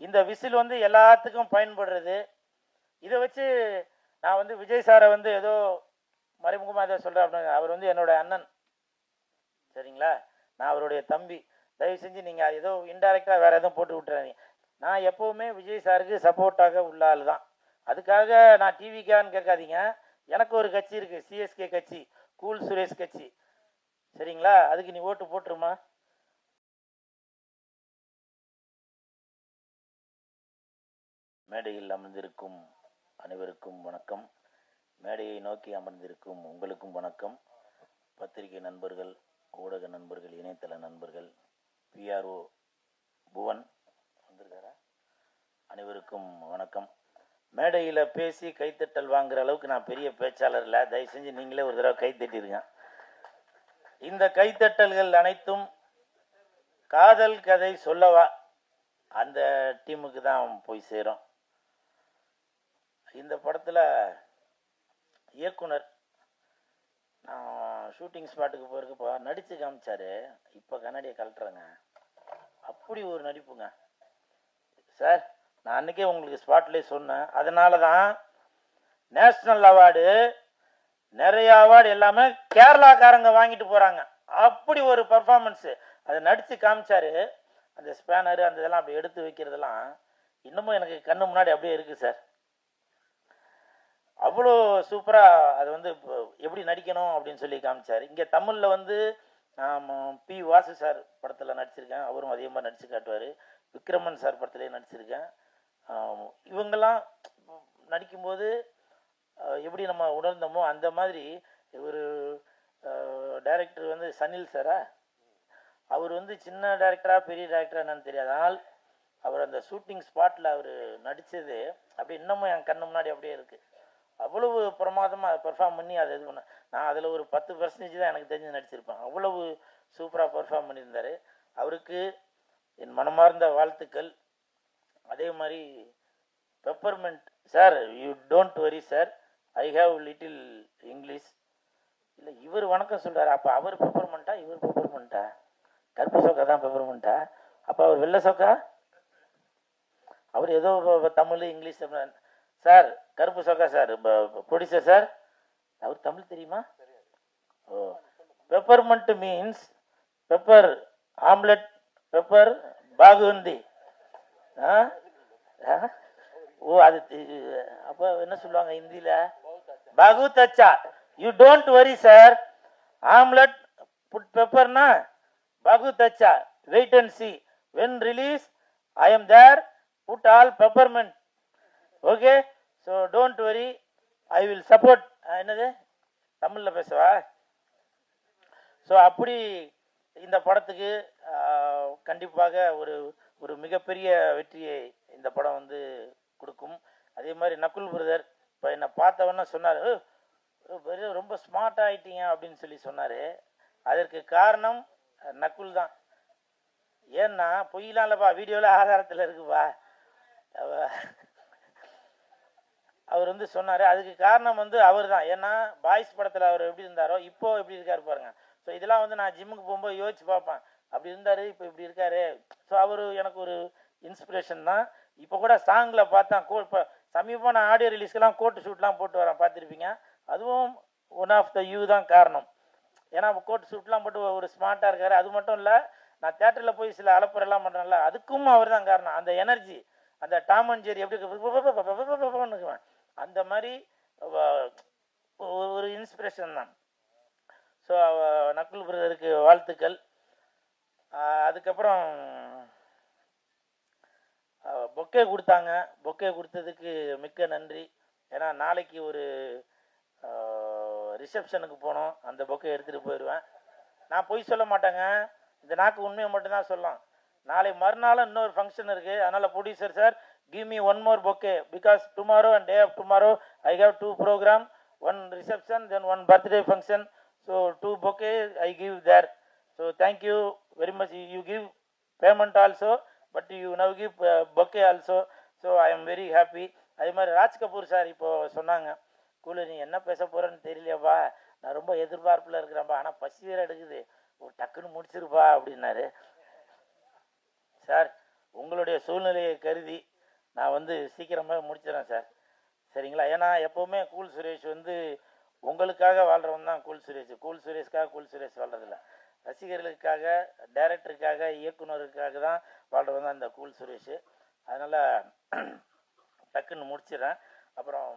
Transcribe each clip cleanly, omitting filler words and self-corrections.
இந்த விசில் வந்து எல்லாத்துக்கும் பயன்படுறது. இதை வச்சு நான் வந்து விஜய் சாரை வந்து ஏதோ மறைமுகமாக ஏதோ சொல்கிறேன் அப்படின்னு. அவர் வந்து என்னோட அண்ணன், சரிங்களா? நான் அவருடைய தம்பி. தயவு செஞ்சு நீங்கள் ஏதோ இன்டைரக்டாக வேறு எதுவும் போட்டு விட்டுறாங்க. நான் எப்போவுமே விஜய் சாருக்கு சப்போர்ட்டாக உள்ள ஆள் தான். அதுக்காக நான் டிவிக்கான்னு கேட்காதீங்க. எனக்கு ஒரு கட்சி இருக்குது, சிஎஸ்கே கட்சி, கூல் சுரேஷ் கட்சி, சரிங்களா? அதுக்கு நீ ஓட்டு போட்டுருமா? மேடையில் அமர்ந்திருக்கும் அனைவருக்கும் வணக்கம். மேடையை நோக்கி அமர்ந்திருக்கும் உங்களுக்கும் வணக்கம். பத்திரிகை நண்பர்கள், ஊடக நண்பர்கள், இணையதள நண்பர்கள், பிஆர்ஓ புவன் வந்திருக்காரா, அனைவருக்கும் வணக்கம். மேடையில் பேசி கைத்தட்டல் வாங்குற அளவுக்கு நான் பெரிய பேச்சாளர் இல்லை. தயவு செஞ்சு நீங்களே ஒரு தடவை கைத்தட்டிருங்க. இந்த கைத்தட்டல்கள் அனைத்தும் காதல் கதை சொல்லவா அந்த டீமுக்கு தான் போய் சேரும். இந்த படத்தில் இயக்குனர் நான் ஷூட்டிங் ஸ்பாட்டுக்கு போயிருக்கப்போ நடித்து காமிச்சாரு. இப்போ கண்ணாடியை கழட்டுறேங்க, அப்படி ஒரு நடிப்புங்க சார். நான் அன்றைக்கே உங்களுக்கு ஸ்பாட்லேயே சொன்னேன். அதனால தான் நேஷ்னல் அவார்டு, நிறைய அவார்டு எல்லாமே கேரளாக்காரங்க வாங்கிட்டு போகிறாங்க. அப்படி ஒரு பர்ஃபார்மன்ஸு. அதை நடித்து காமிச்சாரு. அந்த ஸ்பேனரு அந்த இதெல்லாம் அப்படி எடுத்து வைக்கிறதெல்லாம் இன்னமும் எனக்கு கண்ணு முன்னாடி அப்படியே இருக்குது சார். அவ்வளோ சூப்பராக அது வந்து எப்படி நடிக்கணும் அப்படின்னு சொல்லி காமிச்சார். இங்கே தமிழில் வந்து பி வாசு சார் படத்தில் நடிச்சிருக்கேன், அவரும் அதே மாதிரி நடித்து காட்டுவார். விக்ரமன் சார் படத்துலேயே நடிச்சிருக்கேன். இவங்கெல்லாம் நடிக்கும்போது எப்படி நம்ம உணர்ந்தோமோ அந்த மாதிரி ஒரு டைரக்டர் வந்து சனில் சாரா, அவர் வந்து சின்ன டைரக்டராக பெரிய டைரக்டராக என்னன்னு தெரியாது. ஆனால் அவர் அந்த ஷூட்டிங் ஸ்பாட்டில் அவர் நடித்தது அப்படி இன்னமும் என் கண்ணு முன்னாடி அப்படியே இருக்குது. அவ்வளவு பிரமாதமாக பெர்ஃபார்ம் பண்ணி அதை இது பண்ண, நான் அதில் ஒரு 10% தான் எனக்கு தெரிஞ்சு நடிச்சிருப்பேன். அவ்வளவு சூப்பராக பெர்ஃபார்ம் பண்ணியிருந்தார். அவருக்கு என் மனமார்ந்த வாழ்த்துக்கள். அதே மாதிரி peppermint sir, you don't worry sir, I have little English. இல்லை இவர் வணக்கம் சொல்கிறார், அப்போ அவர் பெப்பர்மெண்ட்டா இவர் பெப்பர்மெண்ட்டா? கருப்பு சோக்கா தான் பெப்பர்மெண்ட்டா? அப்போ அவர் வெள்ளை சோக்கா? அவர் ஏதோ தமிழ் இங்கிலீஷ் சார். கருப்பு சோக்கா சார் ப்ரொடியூசர் சார், அவர் தமிழ் தெரியுமா? Oh, peppermint means pepper omelette, pepper பாகுந்தி. ஓ, அது அப்போ என்ன சொல்லுவாங்க ஹிந்தியில்? பாகுத் அச்சா. You don't worry sir, omelette put பெப்பர்னா பாகுத் அச்சா. Wait and see, when release I am there, put all peppermint. Okay, so don't worry, I will support. என்னது தமிழில் பேசவா? ஸோ அப்படி இந்த படத்துக்கு கண்டிப்பாக ஒரு ஒரு மிகப்பெரிய வெற்றியை இந்த படம் வந்து கொடுக்கும். அதே மாதிரி நக்குல் பிரதர் இப்போ என்னை பார்த்தவொன்னே சொன்னார், ரொம்ப ஸ்மார்ட் ஆகிட்டீங்க அப்படின்னு சொல்லி சொன்னார். அதற்கு காரணம் நக்குல் தான். ஏன்னா பொய்யலாம் இல்லைப்பா, வீடியோவில் ஆதாரத்தில் இருக்குப்பா. அவர் வந்து சொன்னார். அதுக்கு காரணம் வந்து அவர் தான். ஏன்னா பாய்ஸ் படத்தில் அவர் எப்படி இருந்தாரோ இப்போ எப்படி இருக்காரு பாருங்க. ஸோ இதெல்லாம் வந்து நான் ஜிம்முக்கு போகும்போது யோசிச்சு பார்ப்பேன், அப்படி இருந்தார் இப்போ இப்படி இருக்காரு. ஸோ அவர் எனக்கு ஒரு இன்ஸ்பிரேஷன் தான். இப்போ கூட சாங்கில் பார்த்தேன், இப்போ சமீபமாக நான் ஆடியோ ரிலீஸ்க்கெல்லாம் கோட்டு ஷூட்லாம் போட்டு வரேன், பார்த்துருப்பீங்க. அதுவும் ஒன் ஆஃப் த யூ தான் காரணம். ஏன்னா கோட்டு ஷூட்லாம் போட்டு ஒரு ஸ்மார்ட்டாக இருக்காரு. அது மட்டும் இல்லை, நான் தேட்டரில் போய் சில அலப்பறையெல்லாம் பண்ணுறேன்ல, அதுக்கும் அவர் தான் காரணம். அந்த எனர்ஜி, அந்த டாம் அண்ட் ஜெர்ரி எப்படி அந்த மாதிரி ஒரு இன்ஸ்பிரேஷன் தான். ஸோ நக்குல் பிரதருக்கு வாழ்த்துக்கள். அதுக்கப்புறம் பொக்கே கொடுத்தாங்க. பொக்கே கொடுத்ததுக்கு மிக்க நன்றி. ஏன்னா நாளைக்கு ஒரு ரிசப்ஷனுக்கு போனோம், அந்த பொக்கே எடுத்துகிட்டு போயிடுவேன். நான் பொய் சொல்ல மாட்டேங்க, இந்த நாக்கு உண்மையை மட்டும்தான் சொல்லலாம். நாளை மறுநாள் இன்னொரு ஃபங்க்ஷன் இருக்குது. அதனால் producer sir, give me one more bouquet because tomorrow and day of tomorrow I have 2 program, one reception then one birthday function, so 2 bouquet I give there. So thank you very much. You give payment also, but you now give bouquet also, so I am very happy. அதே மாதிரி Raj Kapoor sir இப்போ சொன்னாங்க, கூலு நீ என்ன பேச போகிறேன்னு தெரியலையாப்பா, நான் ரொம்ப எதிர்பார்ப்பில் இருக்கிறேன்ப்பா, ஆனால் பசி வேறு எடுக்குது, ஒரு டக்குன்னு முடிச்சிருப்பா அப்படின்னாரு. சார் உங்களுடைய சூழ்நிலையை கருதி நான் வந்து சீக்கிரமாக முடிச்சிடறேன் சார். சரிங்களா? ஏன்னா எப்போவுமே கூல் சுரேஷ் வந்து உங்களுக்காக வாழ்கிறவன் தான் கூல் சுரேஷ். கூல் சுரேஷ்காக கூல் சுரேஷ் வாழ்கிறதில்ல. ரசிகர்களுக்காக, டைரக்டருக்காக, இயக்குனருக்காக தான் வாழ்கிறவன் தான் இந்த கூல் சுரேஷ். அதனால் டக்குன்னு முடிச்சிடறேன். அப்புறம்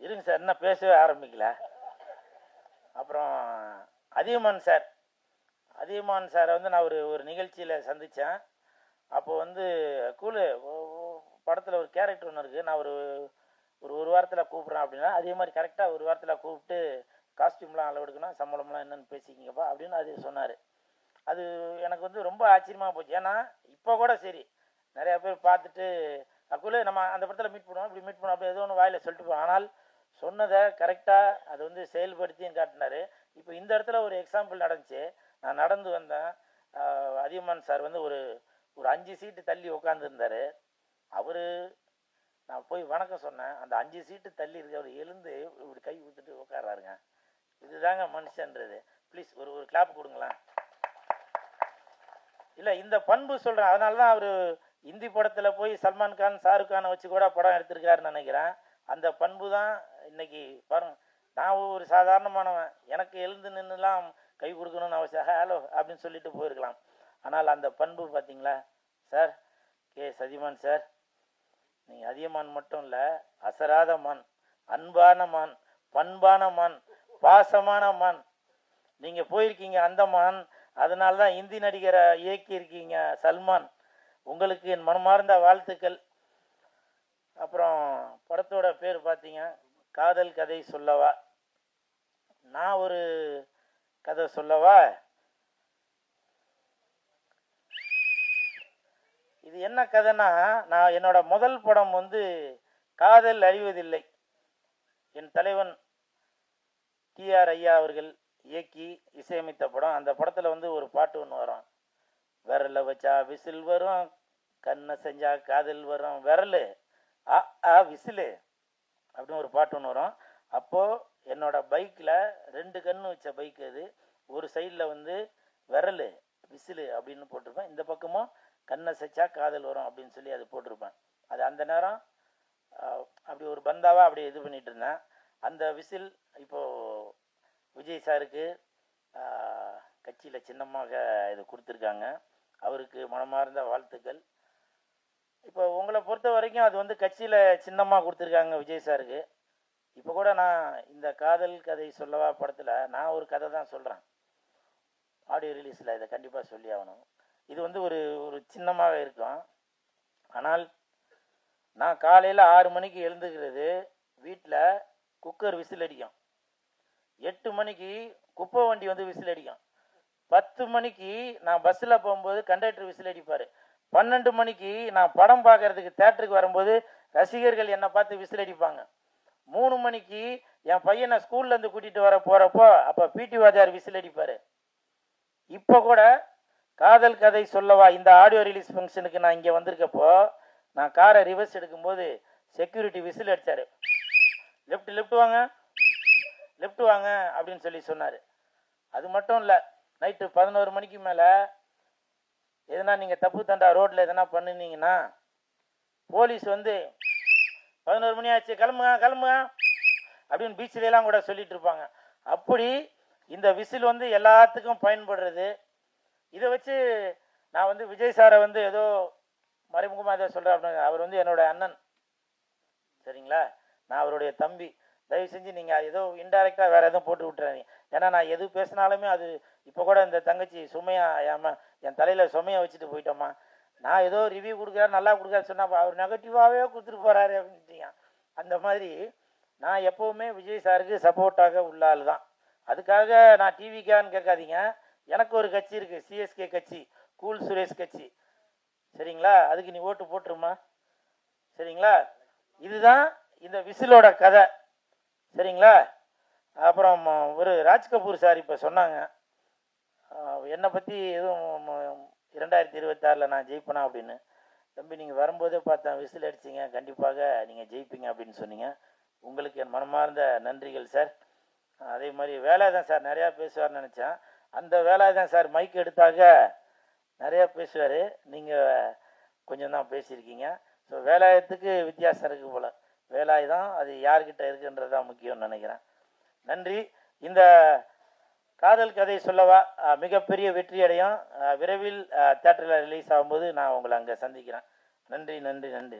இருங்க சார், இன்னும் பேசவே ஆரம்பிக்கல. அப்புறம் அதியமான் சாரை வந்து நான் ஒரு நிகழ்ச்சியில் சந்தித்தேன். அப்போ வந்து படத்தில் ஒரு கேரக்டர் ஒன்று இருக்குது, நான் ஒரு வாரத்தில் கூப்பிட்றேன் அப்படின்னா, அதே மாதிரி கரெக்டாக ஒரு வாரத்தில் கூப்பிட்டு காஸ்டியூம்லாம் அளவெடுக்கணும், சம்பளம்லாம் என்னென்னு பேசிக்கிங்கப்பா அப்படின்னு அது சொன்னார். அது எனக்கு வந்து ரொம்ப ஆச்சரியமாக போச்சு. ஏன்னா இப்போ கூட சரி நிறையா பேர் பார்த்துட்டு நம்ம அந்த படத்தில் மீட் பண்ணுவோம், இப்படி மீட் பண்ணுவோம், அப்படி ஏதோ ஒன்று வாயில் சொல்லிட்டு போவோம். ஆனால் சொன்னதை கரெக்டாக அது வந்து செயல்படுத்தியும் காட்டினார். இப்போ இந்த இடத்துல ஒரு எக்ஸாம்பிள் நடந்துச்சு. நான் நடந்து வந்தேன். அதியமான் சார் வந்து ஒரு 5 சீட்டு தள்ளி உட்காந்துருந்தார். நான் போய் வணக்கம் சொன்னேன். அந்த 5 சீட்டு தள்ளி இருக்கு அவர் எழுந்து இப்படி கை ஊத்துட்டு உட்காராருங்க. இதுதாங்க மனுஷன்றது. ப்ளீஸ் ஒரு கிளாப் கொடுங்களேன். இல்லை, இந்த பண்பு சொல்கிறேன். அதனால தான் அவர் இந்தி படத்தில் போய் சல்மான் கான், ஷாருக் கானை வச்சு கூட படம் எடுத்திருக்காருன்னு நினைக்கிறேன். அந்த பண்பு தான் இன்னைக்கு பாருங்க. நான் ஒரு சாதாரணமானவன், எனக்கு எழுந்து நின்றுலாம் கை கொடுக்கணும்னு அவசியம், ஹலோ அப்படின்னு சொல்லிட்டு போயிருக்கலாம். ஆனால் அந்த பண்பு பார்த்தீங்களா சார்? அதியமான் சார், நீங்கள் அதியமான் மட்டும் இல்லை, அசராத மான், அன்பான மான், பண்பான மான், பாசமான மான். நீங்கள் போயிருக்கீங்க அந்தமான், அதனால தான் இந்தி நடிகரை இயக்கியிருக்கீங்க சல்மான். உங்களுக்கு என் மனமார்ந்த வாழ்த்துக்கள். அப்புறம் படத்தோட பேர் பார்த்தீங்க காதல் கதை சொல்லவா. நான் ஒரு கதை சொல்லவா? இது என்ன கதைன்னா, நான் என்னோட முதல் படம் வந்து காதல் அறிவதில்லை. என் தலைவன் டிஆர் ஐயா அவர்கள் இயக்கி இசையமைத்த படம். அந்த படத்தில் வந்து ஒரு பாட்டு ஒன்று வரும், விரல வச்சா விசில் வரும், கண்ணை செஞ்சா காதல் வரும், விரல் விசிலு அப்படின்னு ஒரு பாட்டு ஒன்று வரும். அப்போது என்னோட பைக்கில் 2 கண்ணு வச்ச பைக் அது. ஒரு சைடில் வந்து விரல் விசிலு அப்படின்னு போட்டிருப்பேன், இந்த பக்கமும் கண்ணை செச்சா காதல் வரும் அப்படின்னு சொல்லி அது போட்டிருப்பேன். அது அந்த நேரம் அப்படி ஒரு பந்தாவாக அப்படி இது பண்ணிட்டு இருந்தேன். அந்த விசில் இப்போது விஜய் சாருக்கு கட்சியில் சின்னமாக இது கொடுத்துருக்காங்க. அவருக்கு மனமார்ந்த வாழ்த்துக்கள். இப்போ உங்களை பொறுத்த வரைக்கும் அது வந்து கட்சியில் சின்னமாக கொடுத்துருக்காங்க விஜய் சாருக்கு. இப்போ கூட நான் இந்த காதல் கதை சொல்லவா படத்தில் நான் ஒரு கதை தான் சொல்கிறேன். ஆடியோ ரிலீஸில் இதை கண்டிப்பாக சொல்லி ஆகணும். இது வந்து ஒரு சின்னமாக இருக்கும். ஆனால் நான் காலையில் 6 மணிக்கு எழுந்துக்கிறது, வீட்டில் குக்கர் விசில் அடிக்கும். 8 மணிக்கு குப்பை வண்டி வந்து விசில் அடிக்கும். 10 மணிக்கு நான் பஸ்ஸில் போகும்போது கண்டக்டர் விசில் அடிப்பார். 12 மணிக்கு நான் படம் பார்க்கறதுக்கு தேட்டருக்கு வரும்போது ரசிகர்கள் என்னை பார்த்து விசில் அடிப்பாங்க. 3 மணிக்கு என் பையனை ஸ்கூல்லேருந்து கூட்டிகிட்டு போகிறப்போ அப்போ பிடி வாத்தியார் விசில் அடிப்பார். இப்போ கூட காதல் கதை சொல்லவா இந்த ஆடியோ ரிலீஸ் ஃபங்க்ஷனுக்கு நான் இங்கே வந்திருக்கப்போ நான் காரை ரிவர்ஸ் எடுக்கும்போது செக்யூரிட்டி விசில் அடித்தார். லெஃப்ட் வாங்க, லெஃப்ட் வாங்க அப்படின்னு சொல்லி சொன்னார். அது மட்டும் இல்லை, நைட்டு 11 மணிக்கு மேலே எதனா நீங்கள் தப்பு தண்டா ரோட்டில் எதனா பண்ணினீங்கன்னா போலீஸ் வந்து 11 மணி ஆச்சு, கிளம்புங்க அப்படின்னு பீச்சிலெலாம் கூட சொல்லிட்டு இருப்பாங்க. அப்படி இந்த விசில் வந்து எல்லாத்துக்கும் பயன்படுறது. இதை வச்சு நான் வந்து விஜய் சாரை வந்து ஏதோ மறைமுகமாக ஏதோ சொல்கிறேன் அப்படின்னு. அவர் வந்து என்னோட அண்ணன், சரிங்களா? நான் அவருடைய தம்பி. தயவு செஞ்சு நீங்கள் ஏதோ இன்டைரக்டாக வேறு எதுவும் போட்டு விட்டுறாதீங்க. ஏன்னா நான் எது பேசினாலுமே அது இப்போ கூட இந்த தங்கச்சி சுமையா என் தலையில் சுமையை வச்சுட்டு போயிட்டோம்மா. நான் ஏதோ ரிவ்யூ கொடுக்குறாரு, நல்லா கொடுக்குறாரு சொன்னால் அவர் நெகட்டிவாகவே கொடுத்துட்டு போகிறாரு அப்படின்ட்டீங்க. அந்த மாதிரி நான் எப்போவுமே விஜய் சாருக்கு சப்போர்ட்டாக உள்ள ஆள் தான். அதுக்காக நான் டிவிக்கான்னு கேட்காதீங்க. எனக்கு ஒரு கட்சி இருக்குது, சிஎஸ்கே கட்சி, கூல் சுரேஷ் கட்சி, சரிங்களா? அதுக்கு நீ ஓட்டு போட்டுருமா, சரிங்களா? இதுதான் இந்த விசிலோட கதை, சரிங்களா? அப்புறம் ஒரு ராஜ் கபூர் சார் இப்போ சொன்னாங்க என்னை பற்றி எதுவும் 2026 நான் ஜெயிப்பேனா அப்படின்னு. தம்பி, நீங்கள் வரும்போதே பார்த்தேன் விசில் அடிச்சிங்க, கண்டிப்பாக நீங்கள் ஜெயிப்பீங்க அப்படின்னு சொன்னீங்க. உங்களுக்கு என் மனமார்ந்த நன்றிகள் சார். அதே மாதிரி வேலாயுதம் சார் நிறையா பேசுவார்னு நினச்சேன். அந்த வேலாயுதம் சார் மைக் எடுத்தாக நிறையா பேசுவார், நீங்கள் கொஞ்சம் தான் பேசியிருக்கீங்க. ஸோ வேலாயத்துக்கு வித்தியாசம் இருக்குது போல், வேலாய் தான் அது யார்கிட்ட இருக்குன்றது தான் முக்கியம்னு நினைக்கிறேன். நன்றி. இந்த காதல் கதை சொல்லவா மிகப்பெரிய வெற்றி அடையும். விரைவில் தேட்டரில் ரிலீஸ் ஆகும்போது நான் உங்களை அங்கே சந்திக்கிறேன். நன்றி நன்றி நன்றி.